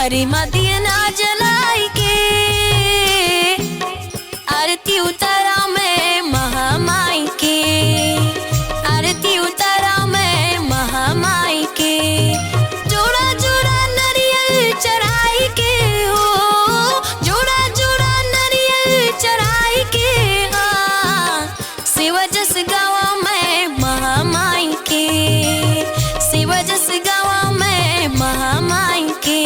थारी मदिया ना जलाई के आरती उतारा मैं महामाई के, आरती उतारा मैं महामाई के। जोड़ा जोड़ा नरियल चढ़ाई के हो, जोड़ा जोड़ा नरियल चढ़ाई के। हाँ शिव जस गावा मैं महामाई के, शिव जस गावा मैं महामाई के।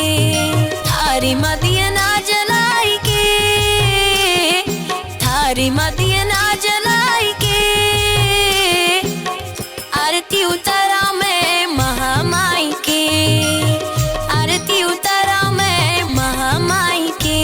थारी मदिया ना जलाई के, थारी मदिया ना जलाई के आरती उतारा मैं महामाई के, आरती उतारा मैं महामाई के।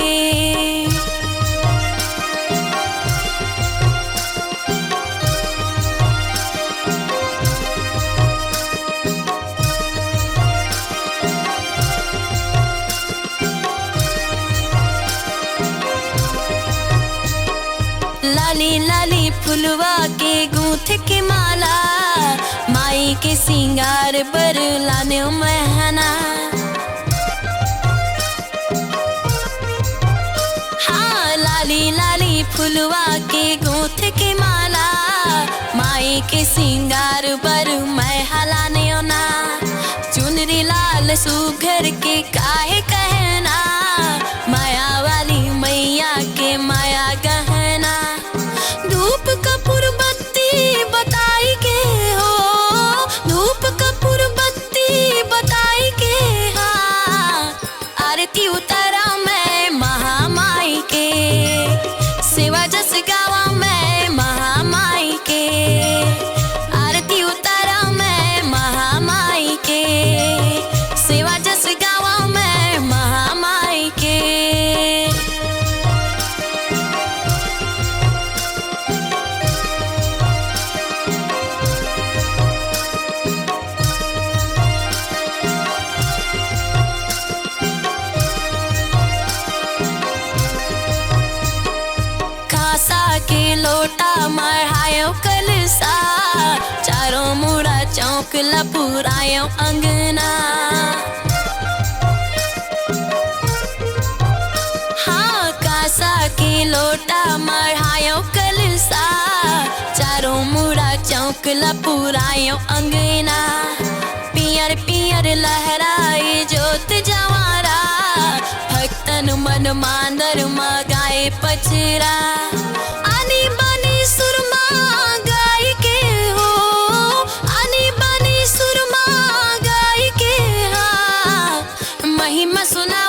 लाली लाली फुलवा के गूंथ के माला, माई के सिंगार पर लाने महना। हाँ लाली लाली फुलवा के गूंथ के माला, माई के सिंगार पर मैं हलाने ना। चुनरी लाल सुघर के काहे कहना, माया वाली मैया के माया गहना। धूप कपूर बत्ती बताई के हो, धूप कपूर बत्ती बताई के। हाँ आरती उतारा मैं महामाई के, सेवा जस गावा मैं महामाई के। आरती उतारा मैं महामाई के, सेवा जस गावा मैं महामाई के। कांसा के लोटा मढ़ायो कलसा, चारों मुड़ा चौकला पुरायो अंगना। हाँ कांसा के लोटा मढ़ायो कलसा, चारों मुड़ा चौकला पुरायो अंगना। पियर पियर लहराए जोत जवारा, भक्तन मन मांदर मगाए पचरा। आनी बानी सुरमा गाय के हो, आनी बानी सुरमा गाय के। हाँ महिमा सुना